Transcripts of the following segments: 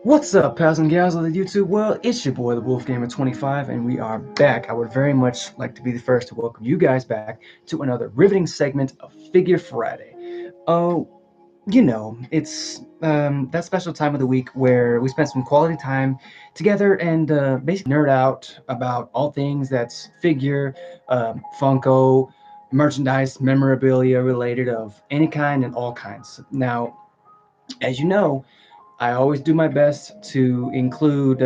What's up, pals and gals of the YouTube world? It's your boy, the WolfGamer 25, and we are back. I would very much like to be the first to welcome you guys back to another riveting segment of Figure Friday. Oh, it's that special time of the week where we spend some quality time together and basically nerd out about all things that's figure, Funko, merchandise, memorabilia related of any kind and all kinds. Now, as you know, I always do my best to include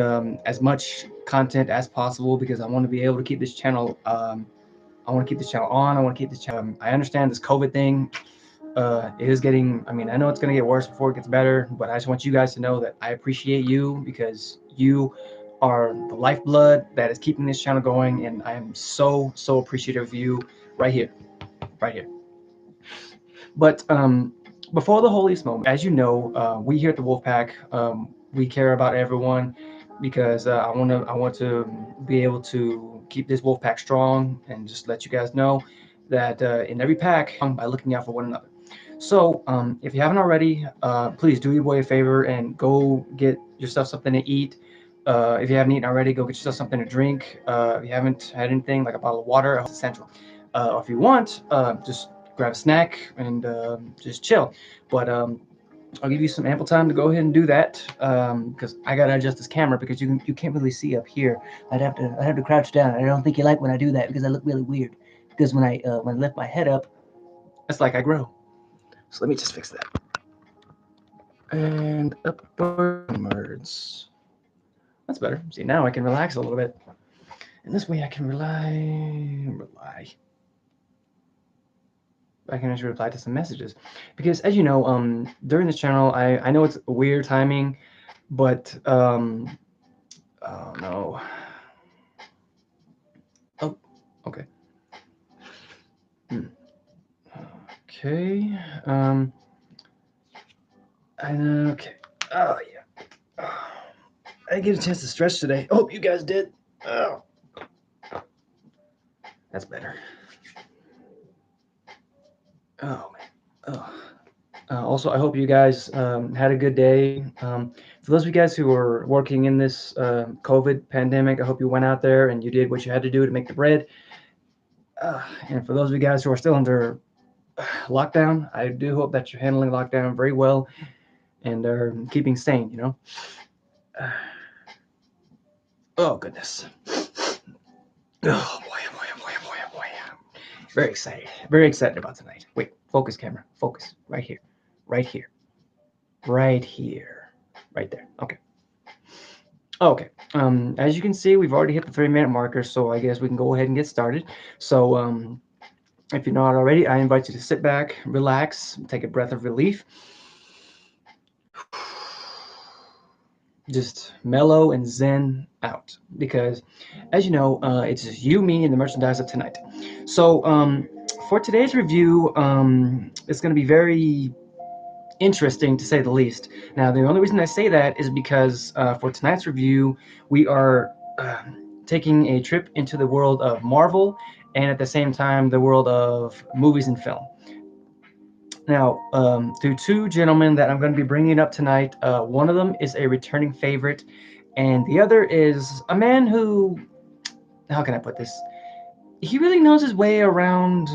as much content as possible because I want to be able to keep this channel. I want to keep this channel on. I want to keep this channel. I understand this COVID thing. It is getting. I mean, I know it's going to get worse before it gets better, but I just want you guys to know that I appreciate you because you are the lifeblood that is keeping this channel going, and I am so appreciative of you right here, right here. But before the holiest moment, as you know, we here at the Wolfpack, we care about everyone because I want to be able to keep this Wolfpack strong and just let you guys know that in every pack, by looking out for one another. So if you haven't already, please do your boy a favor and go get yourself something to eat. If you haven't eaten already, go get yourself something to drink. If you haven't had anything like a bottle of water, it's essential. Or if you want, just grab a snack and just chill. But I'll give you some ample time to go ahead and do that because I gotta adjust this camera because you can't really see up here. I'd have to crouch down. I don't think you like when I do that because I look really weird. Because when I lift my head up, it's like I grow. So let me just fix that. And upwards. That's better. See, now I can relax a little bit. And this way I can rely. I can actually reply to some messages. Because as you know, during this channel, I know it's weird timing, but oh no. Oh, okay. Hmm. Okay. Okay. Oh yeah. Oh, I didn't get a chance to stretch today. I hope you guys did. Oh, that's better. Oh man. Oh. Also, I hope you guys had a good day. For those of you guys who are working in this COVID pandemic, I hope you went out there and you did what you had to do to make the bread. And for those of you guys who are still under lockdown, I do hope that you're handling lockdown very well and are keeping sane, you know? Oh, goodness. Oh, boy, oh, boy, oh, boy, oh, boy, oh, boy. Very excited. Very excited about tonight. Wait, focus, camera. Focus. Right here. Right here. Right here. Right there. Okay. Okay. As you can see, we've already hit the 3-minute marker, so I guess we can go ahead and get started. So, if you're not already, I invite you to sit back, relax, take a breath of relief. Just mellow and zen out because, as you know, it's just you, me, and the merchandise of tonight. So, for today's review, it's going to be very interesting to say the least. Now, the only reason I say that is because for tonight's review, we are taking a trip into the world of Marvel and at the same time the world of movies and film. Now, to two gentlemen that I'm going to be bringing up tonight, one of them is a returning favorite, and the other is a man who, how can I put this? He really knows his way around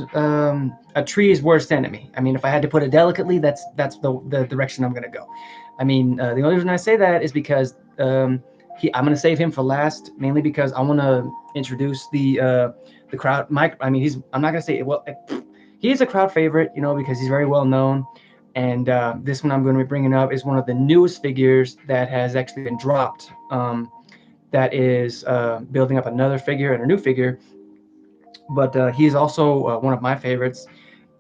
a tree's worst enemy. I mean, if I had to put it delicately, that's the direction I'm going to go. I mean, the only reason I say that is because I'm going to save him for last, mainly because I want to introduce the crowd. I mean, I'm not going to say well. He is a crowd favorite, you know, because he's very well known. And this one I'm going to be bringing up is one of the newest figures that has actually been dropped. That is building up another figure and a new figure. But he's also one of my favorites.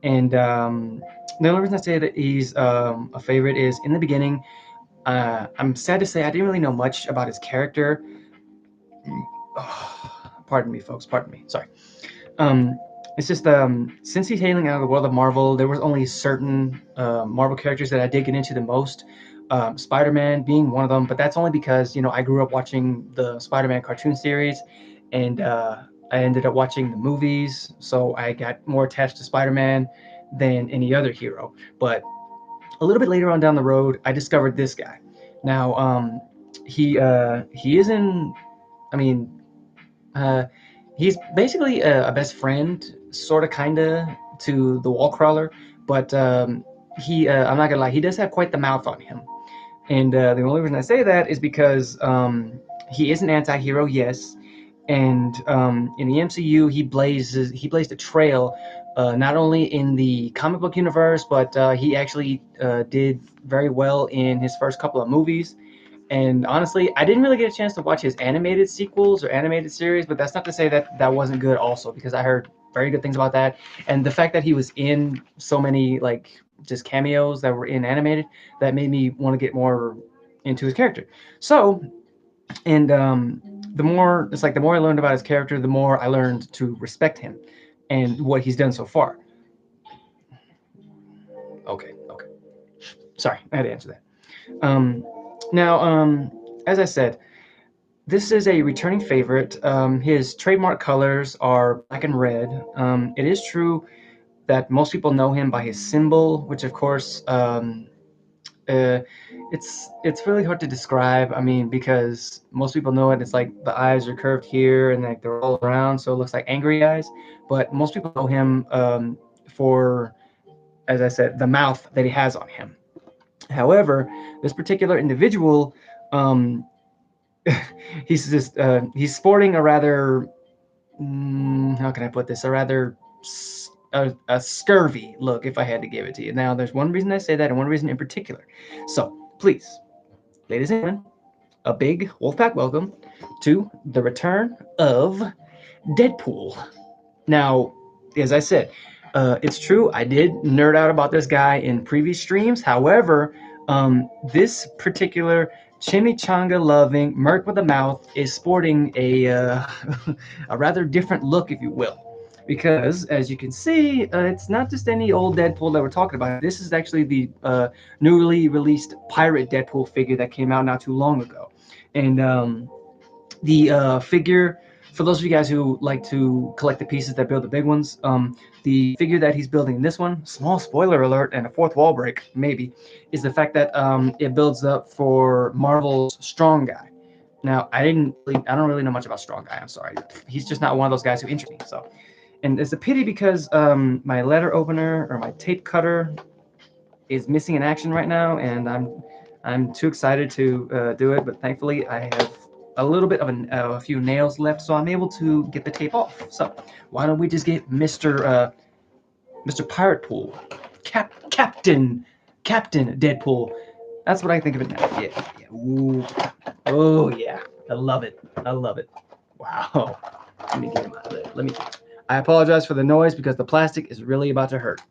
And the only reason I say that he's a favorite is in the beginning, I'm sad to say I didn't really know much about his character. Oh, pardon me, folks. Pardon me. Sorry. It's just since he's hailing out of the world of Marvel, there was only certain Marvel characters that I did get into the most. Spider-Man being one of them, but that's only because I grew up watching the Spider-Man cartoon series, and I ended up watching the movies, so I got more attached to Spider-Man than any other hero. But a little bit later on down the road, I discovered this guy. Now, he is in. I mean, uh, he's basically a best friend, sort of, kind of, to the wall crawler, but he I'm not gonna lie, he does have quite the mouth on him. And the only reason I say that is because he is an anti-hero, yes, and in the MCU he blazed a trail, not only in the comic book universe, but he actually did very well in his first couple of movies. And honestly, I didn't really get a chance to watch his animated sequels or animated series, but that's not to say that that wasn't good also, because I heard very good things about that. And the fact that he was in so many, like, just cameos that were in animated, that made me want to get more into his character. So, and the more it's like the more I learned about his character, the more I learned to respect him and what he's done so far. Okay. Sorry, I had to answer that. Now, as I said, this is a returning favorite. His trademark colors are black and red. It is true that most people know him by his symbol, which of course, uh, it's really hard to describe. I mean, because most people know it. It's like the eyes are curved here and like they're all around, so it looks like angry eyes. But most people know him for, as I said, the mouth that he has on him. However, this particular individual, um, he's sporting a rather, how can I put this? A rather a scurvy look, if I had to give it to you. Now, there's one reason I say that, and one reason in particular. So, please, ladies and gentlemen, a big Wolfpack welcome to the return of Deadpool. Now, as I said, it's true. I did nerd out about this guy in previous streams. However, this particular chimichanga loving merc with a mouth is sporting a a rather different look, if you will. Because, as you can see, it's not just any old Deadpool that we're talking about. This is actually the newly released Pirate Deadpool figure that came out not too long ago. And the figure, for those of you guys who like to collect the pieces that build the big ones, the figure that he's building in this one, small spoiler alert and a fourth wall break maybe, is the fact that it builds up for Marvel's Strong Guy. Now, I don't really know much about Strong Guy. I'm sorry, he's just not one of those guys who interest me. So, and it's a pity because my letter opener or my tape cutter is missing in action right now, and I'm too excited to do it. But thankfully, I have a little bit of a few nails left, so I'm able to get the tape off. So why don't we just get Mr. Pirate Pool, Captain Deadpool. That's what I think of it now. Yeah. Ooh. Oh yeah. I love it. Wow. Let me get him out of there. I apologize for the noise because the plastic is really about to hurt.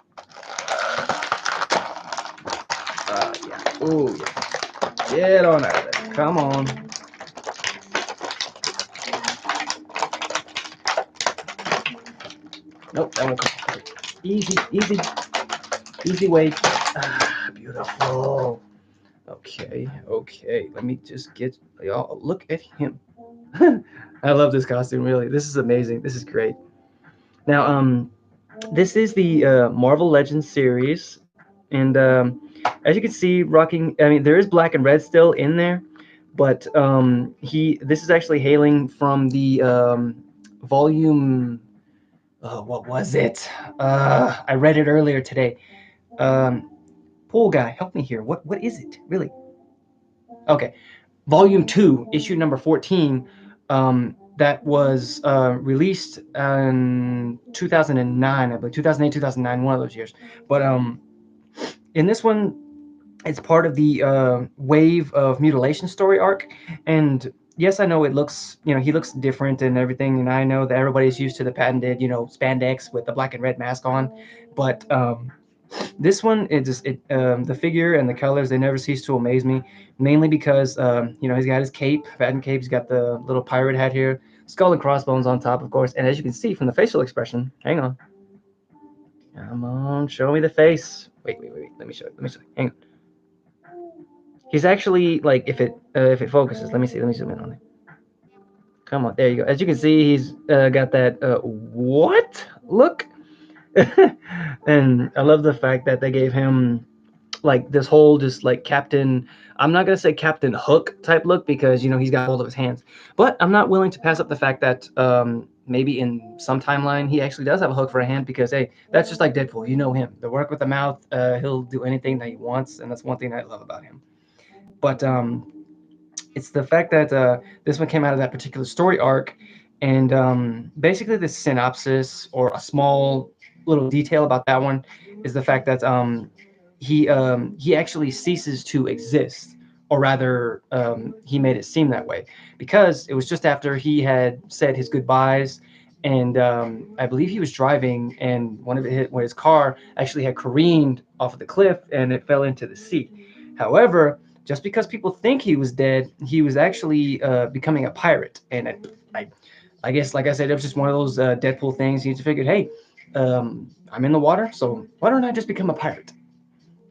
Yeah. Oh yeah. Get on out of there. Come on. Nope, that won't come. Easy way. Beautiful. Okay. Let me just get y'all. Look at him. I love this costume. Really, this is amazing. This is great. Now, this is the Marvel Legends series, and as you can see, rocking. I mean, there is black and red still in there, but this is actually hailing from the volume. What was it? I read it earlier today. Pool guy, help me here. What is it really? Okay, volume 2, issue number 14. That was released in 2009, I believe, 2008, 2009, one of those years. But in this one, it's part of the Wave of Mutilation story arc. And yes, I know it looks, he looks different and everything. And I know that everybody's used to the patented, spandex with the black and red mask on. But this one, the figure and the colors, they never cease to amaze me. Mainly because, he's got his cape, patent cape. He's got the little pirate hat here, skull and crossbones on top, of course. And as you can see from the facial expression, hang on. Come on, show me the face. Wait. Let me show you. Hang on. He's actually, like, if it focuses, let me zoom in on it. Come on, there you go. As you can see, he's got that what look, and I love the fact that they gave him like this whole just like Captain. I'm not gonna say Captain Hook type look because he's got hold of his hands, but I'm not willing to pass up the fact that maybe in some timeline he actually does have a hook for a hand because hey, that's just like Deadpool. You know him, the work with the mouth. He'll do anything that he wants, and that's one thing I love about him. But it's the fact that this one came out of that particular story arc, and basically the synopsis or a small little detail about that one is the fact that he actually ceases to exist, or rather, he made it seem that way because it was just after he had said his goodbyes. And I believe he was driving, and one of it hit when his car actually had careened off of the cliff, and it fell into the sea. However, just because people think he was dead, he was actually becoming a pirate. And I guess, like I said, it was just one of those Deadpool things. He just figured, hey, I'm in the water, so why don't I just become a pirate?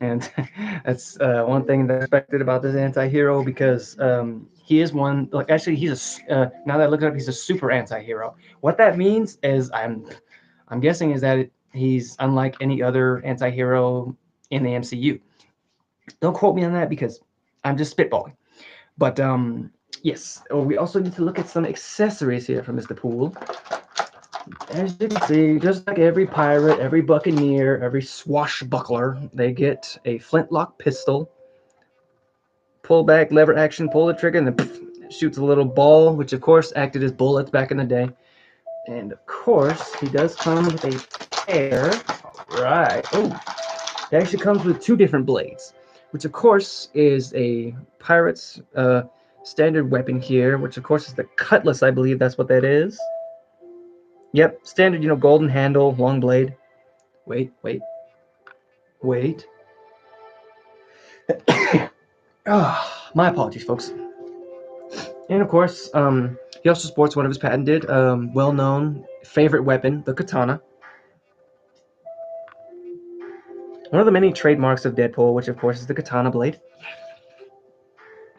And that's one thing that I respected about this anti-hero because he is one. Like actually, now that I look it up, he's a super anti-hero. What that means is I'm guessing is that he's unlike any other anti-hero in the MCU. Don't quote me on that because I'm just spitballing. But yes, we also need to look at some accessories here from Mr. Poole. As you can see, just like every pirate, every buccaneer, every swashbuckler, they get a flintlock pistol, pull back, lever action, pull the trigger, and then poof, shoots a little ball, which of course acted as bullets back in the day. And of course, he does come with a pair. All right. Oh, it actually comes with two different blades, which of course is a pirate's standard weapon here, which of course is the cutlass. I believe that's what that is. Yep, standard, golden handle, long blade. Wait, wait, wait. My apologies, folks. And of course, he also sports one of his patented, well-known favorite weapon, the katana. One of the many trademarks of Deadpool, which of course is the katana blade.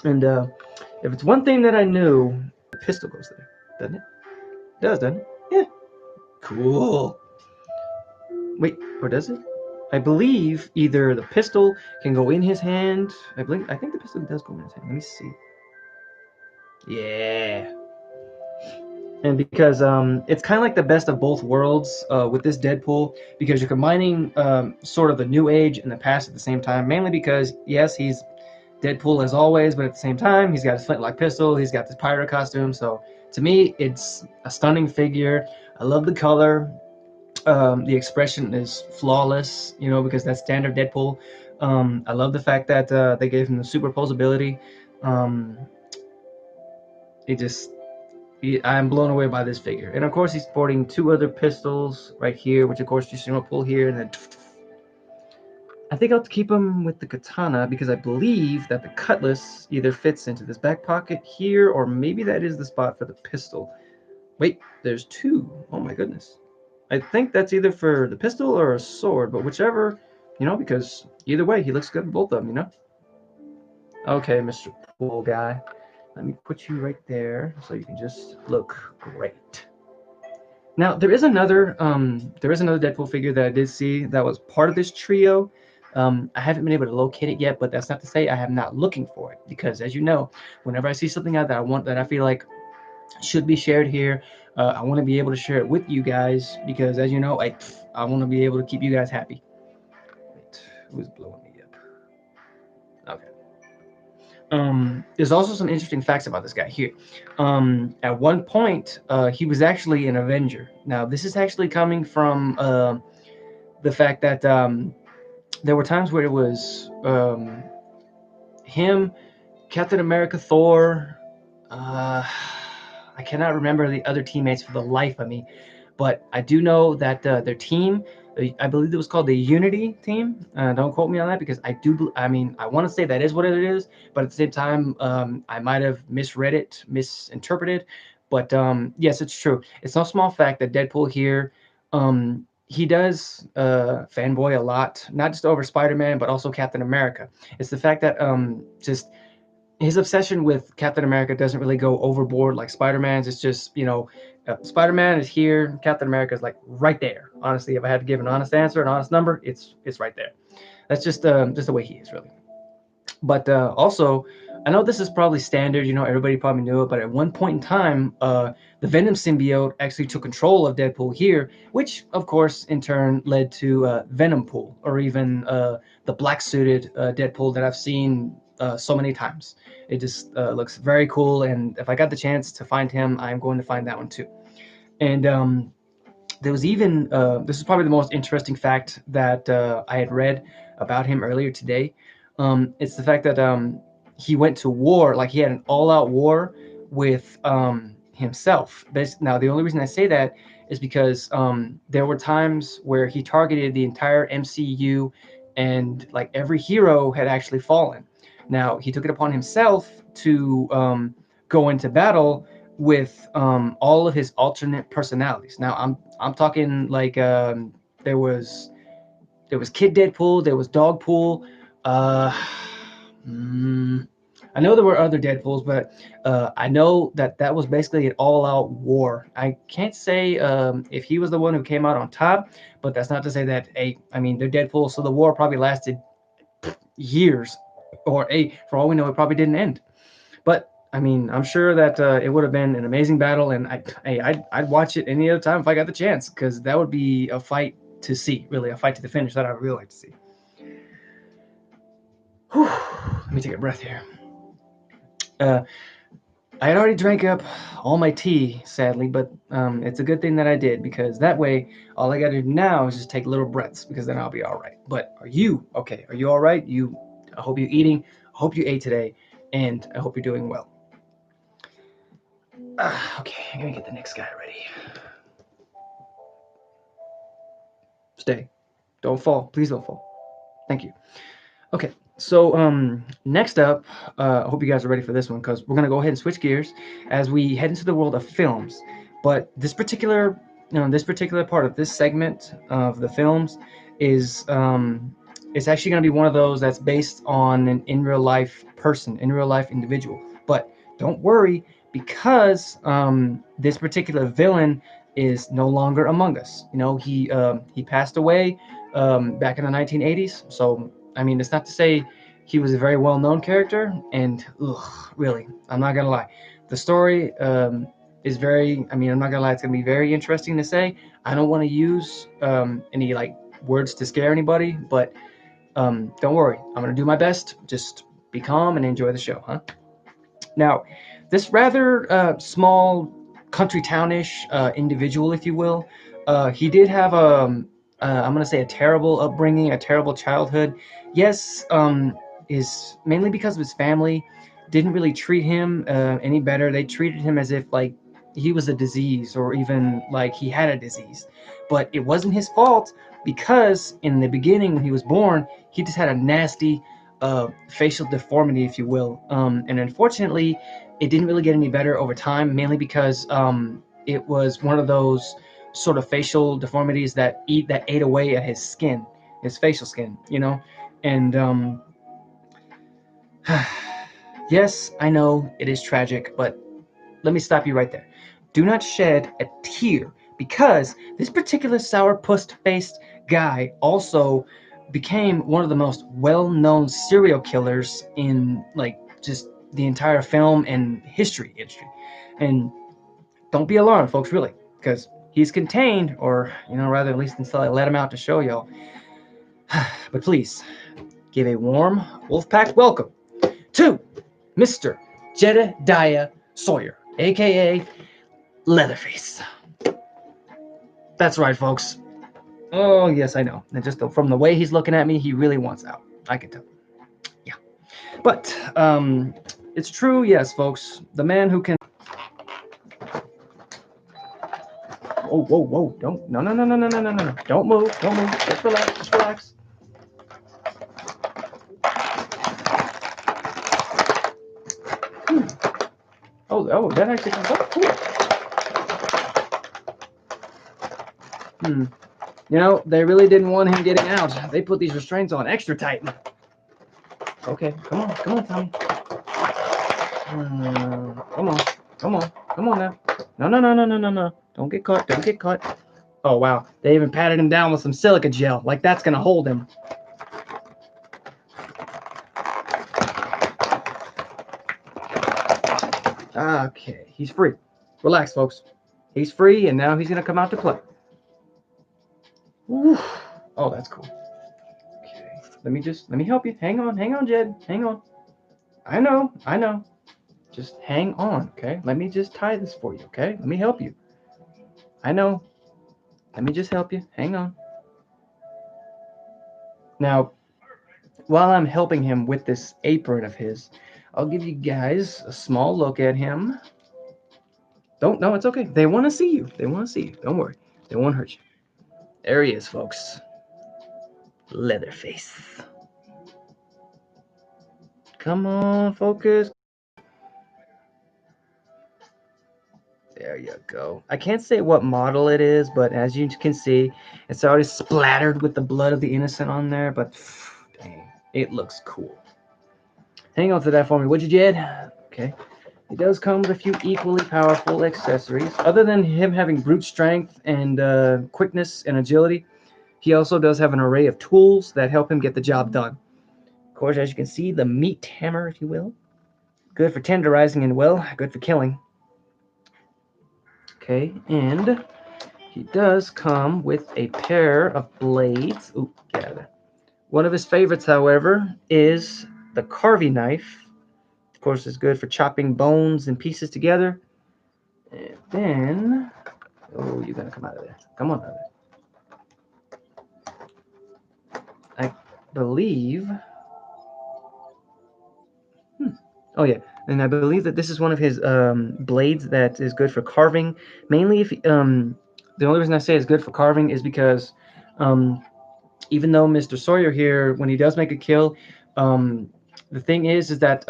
And if it's one thing that I knew, the pistol goes there, doesn't it? It does, doesn't it? Yeah. Cool. Wait, or does it? I believe either the pistol can go in his hand. I think the pistol does go in his hand. Let me see. Yeah. And because it's kind of like the best of both worlds with this Deadpool, because you're combining sort of the new age and the past at the same time. Mainly because yes, he's Deadpool as always, but at the same time, he's got his flintlock pistol. He's got this pirate costume. So to me, it's a stunning figure. I love the color. The expression is flawless, because that's standard Deadpool. I love the fact that they gave him the superposability. Um, it just I'm blown away by this figure. And of course, he's sporting two other pistols right here, which of course you see him pull here, and then I think I'll keep him with the katana because I believe that the cutlass either fits into this back pocket here, or maybe that is the spot for the pistol. Wait, there's two. Oh my goodness. I think that's either for the pistol or a sword, but whichever, because either way, he looks good with both of them, Okay, Mr. Pool Guy. Let me put you right there so you can just look great. Now there is another Deadpool figure that I did see that was part of this trio. I haven't been able to locate it yet, but that's not to say I am not looking for it because, as you know, whenever I see something out that I feel like should be shared here, I want to be able to share it with you guys because, as you know, I want to be able to keep you guys happy. Wait, who's blowing me up? Okay. There's also some interesting facts about this guy here. At one point, he was actually an Avenger. Now, this is actually coming from the fact that there were times where it was him, Captain America, Thor. I cannot remember the other teammates for the life of me, but I do know that their team, I believe it was called the Unity team. Don't quote me on that because I want to say that is what it is, but at the same time, I might have misread it, misinterpreted. But yes, it's true. It's no small fact that Deadpool here, he does fanboy a lot, not just over Spider-Man, but also Captain America. It's the fact that just his obsession with Captain America doesn't really go overboard like Spider-Man's. It's just, Spider-Man is here, Captain America is like right there. Honestly, if I had to give an honest answer, an honest number, it's right there. That's just the way he is, really. But also, I know this is probably standard. Everybody probably knew it. But at one point in time, the Venom symbiote actually took control of Deadpool here, which, of course, in turn led to Venom Pool, or even the black suited Deadpool that I've seen so many times. It just looks very cool. And if I got the chance to find him, I'm going to find that one too. And there was even this is probably the most interesting fact that I had read about him earlier today. It's the fact that he went to war, like he had an all-out war with himself. Now, the only reason I say that is because there were times where he targeted the entire MCU, and like every hero had actually fallen. Now, he took it upon himself to go into battle with all of his alternate personalities. Now, I'm talking like there was Kid Deadpool, there was Dogpool. Uh, I know there were other Deadpools, but I know that was basically an all-out war. I can't say if he was the one who came out on top, but that's not to say that. I mean, they're Deadpool, so the war probably lasted years, or for all we know, it probably didn't end. But I mean, I'm sure that it would have been an amazing battle, and I'd watch it any other time if I got the chance, because that would be a fight to see, really, a fight to the finish that I would really like to see. Whew. Let me take a breath here. I had already drank up all my tea, sadly, but it's a good thing that I did, because that way, all I got to do now is just take little breaths, because then I'll be all right. But are you okay? Are you all right? I hope you're eating. I hope you ate today, and I hope you're doing well. Okay, I'm gonna get the next guy ready. Stay. Don't fall. Please don't fall. Thank you. Okay, so next up, I hope you guys are ready for this one, because we're gonna go ahead and switch gears as we head into the world of films. But this particular part of this segment of the films is it's actually gonna be one of those that's based on an in real life person, in real life individual. But don't worry, because this particular villain is no longer among us. He passed away back in the 1980s. So I mean, it's not to say he was a very well-known character, and really, I'm not gonna lie, the story is very. I mean, I'm not gonna lie, it's gonna be very interesting to say. I don't want to use any like words to scare anybody, but don't worry, I'm gonna do my best. Just be calm and enjoy the show, huh? Now, this rather small country townish individual, if you will, he did have I'm going to say a terrible upbringing, a terrible childhood. Yes, is mainly because of his family didn't really treat him any better. They treated him as if like he was a disease, or even like he had a disease. But it wasn't his fault, because in the beginning when he was born, he just had a nasty facial deformity, if you will. And unfortunately, it didn't really get any better over time, mainly because it was one of those sort of facial deformities that ate away at his skin, his facial skin, And yes, I know it is tragic, but let me stop you right there. Do not shed a tear, because this particular sourpuss-faced guy also became one of the most well-known serial killers in like just the entire film and history. And don't be alarmed, folks, really, because he's contained, or rather, at least until I let him out to show y'all. But please give a warm Wolfpack welcome to Mr. Jedediah Sawyer, aka Leatherface. That's right, folks. Oh, yes, I know. And just from the way he's looking at me, he really wants out. I can tell. Yeah. But it's true, yes, folks. The man who can... Whoa. Don't. No. Don't move. Just relax. Oh, that actually comes up. Cool. They really didn't want him getting out. They put these restraints on extra tight. Okay, come on, Tommy. Come on now. No. Don't get caught. Oh, wow. They even patted him down with some silica gel. Like that's going to hold him. Okay, he's free. Relax, folks. He's free, and now he's gonna come out to play. Woo. Oh, that's cool. Okay, let me help you. Hang on, Jed. Hang on. I know. Just hang on, okay? Let me just tie this for you, okay? Let me help you. I know. Let me just help you. Hang on. Now, while I'm helping him with this apron of his, I'll give you guys a small look at him. Don't, no, it's okay. They want to see you. They want to see you. Don't worry. They won't hurt you. There he is, folks. Leatherface. Come on, focus. There you go. I can't say what model it is, but as you can see, it's already splattered with the blood of the innocent on there, but dang, it looks cool. Hang on to that for me, would you, Jed? Okay. It does come with a few equally powerful accessories. Other than him having brute strength and quickness and agility, he also does have an array of tools that help him get the job done. Of course, as you can see, the meat hammer, if you will. Good for tenderizing and, well, good for killing. Okay, and he does come with a pair of blades. Ooh, get out of there. One of his favorites, however, is the carving knife. Of course, it's good for chopping bones and pieces together. And then, oh, you're gonna come out of there. Come on out of there. I believe. Oh yeah, and I believe that this is one of his blades that is good for carving. Mainly, if the only reason I say it's good for carving is because even though Mr. Sawyer here, when he does make a kill, um, the thing is that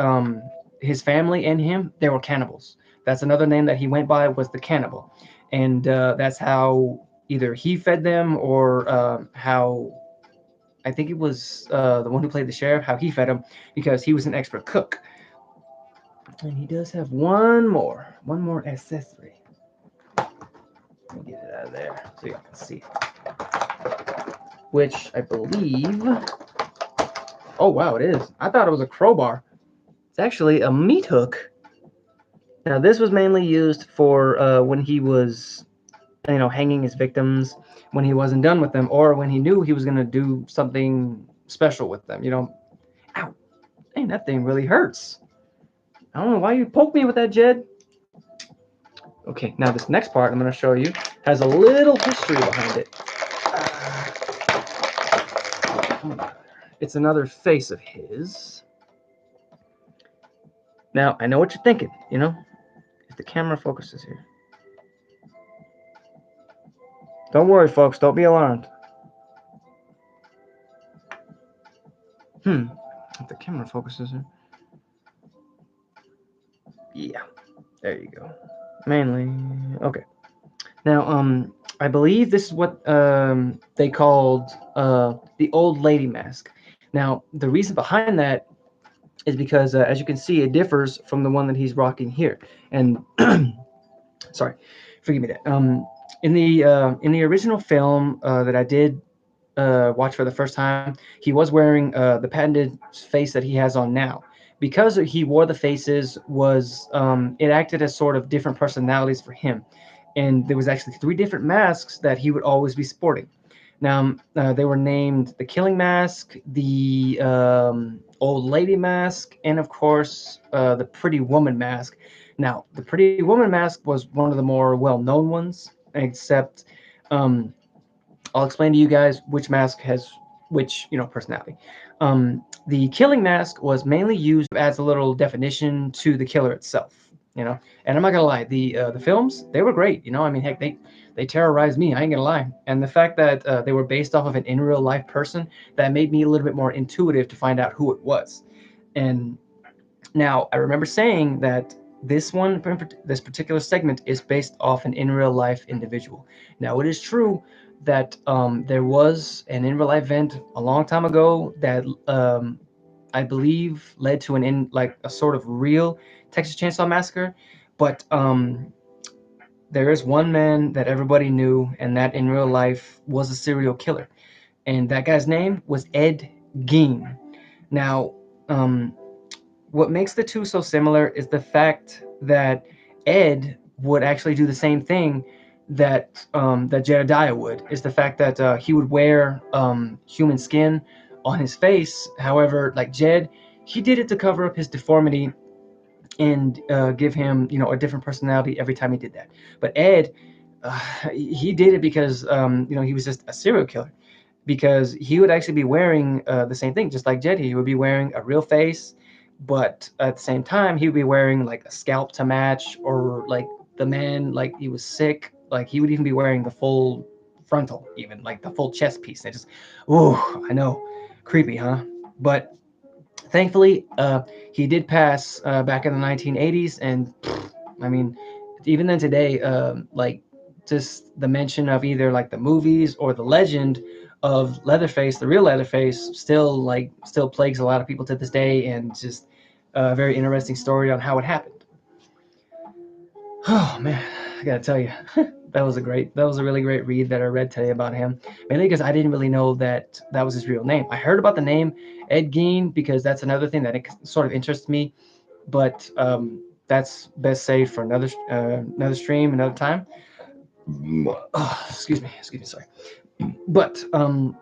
his family and him, they were cannibals. That's another name that he went by, was the cannibal, and that's how either he fed them or how I think it was the one who played the sheriff, how he fed him because he was an expert cook. And he does have one more accessory. Let me get it out of there so you can see. Which I believe. Oh wow, it is. I thought it was a crowbar. It's actually a meat hook. Now this was mainly used for when he was, hanging his victims, when he wasn't done with them, or when he knew he was gonna do something special with them. Ow, dang, that thing really hurts. I don't know why you poked me with that, Jed. Okay, now this next part I'm gonna show you has a little history behind it. It's another face of his. Now, I know what you're thinking, if the camera focuses here. Don't worry, folks, don't be alarmed. If the camera focuses here. Yeah, there you go. Mainly, okay. Now, I believe this is what they called the old lady mask. Now, the reason behind that is because, as you can see, it differs from the one that he's rocking here. And sorry, forgive me that. In the original film that I did watch for the first time, he was wearing the patented face that he has on now. Because he wore the faces, was it acted as sort of different personalities for him, and there was actually 3 different masks that he would always be sporting. Now, they were named the Killing Mask, the Old Lady Mask, and of course, the Pretty Woman Mask. Now, the Pretty Woman Mask was one of the more well-known ones, except I'll explain to you guys which mask has which personality. The Killing Mask was mainly used, adds a little definition to the killer itself. And I'm not gonna lie, the films, they were great. I mean, heck, they terrorized me. I ain't gonna lie. And the fact that they were based off of an in real life person, that made me a little bit more intuitive to find out who it was. And now I remember saying that this particular segment is based off an in real life individual. Now it is true that there was an in real life event a long time ago that I believe led to a sort of real Texas Chainsaw Massacre, but there is one man that everybody knew, and that in real life was a serial killer, and that guy's name was Ed Gein. Now, what makes the two so similar is the fact that Ed would actually do the same thing that Jedediah would. Is the fact that he would wear human skin on his face. However, like Jed, he did it to cover up his deformity and give him, a different personality every time he did that. But Ed, he did it because he was just a serial killer, because he would actually be wearing the same thing, just like Jed. He would be wearing a real face, but at the same time, he would be wearing like a scalp to match, or like the man, like he was sick. Like he would even be wearing the full frontal, even like the full chest piece. And it just, oh, I know, creepy, huh? But thankfully, he did pass back in the 1980s, and I mean, even then today, like just the mention of either like the movies or the legend of Leatherface, the real Leatherface, still plagues a lot of people to this day, and just a very interesting story on how it happened. Oh man, I gotta tell you, that was a really great read that I read today about him. Mainly because I didn't really know that that was his real name. I heard about the name Ed Gein because that's another thing that it sort of interests me, but that's best saved for another stream, another time. Oh, excuse me, sorry. But I'm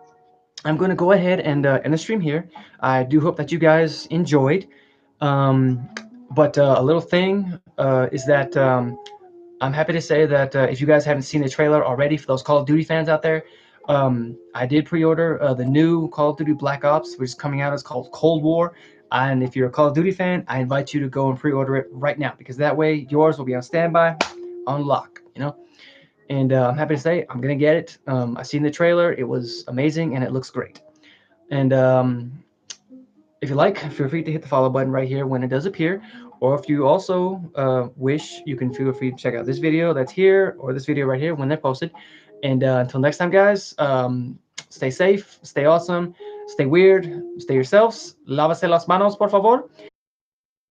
going to go ahead and end the stream here. I do hope that you guys enjoyed. Um, but a little thing is that I'm happy to say that if you guys haven't seen the trailer already, for those Call of Duty fans out there, I did pre-order the new Call of Duty Black Ops, which is coming out. It's called Cold War. And if you're a Call of Duty fan, I invite you to go and pre-order it right now, because that way yours will be on standby, on lock. And I'm happy to say I'm gonna get it. I seen the trailer; it was amazing, and it looks great. And if you like, feel free to hit the follow button right here when it does appear. Or if you also wish, you can feel free to check out this video that's here, or this video right here when they're posted. And until next time, guys, stay safe, stay awesome, stay weird, stay yourselves. Lávase las manos, por favor.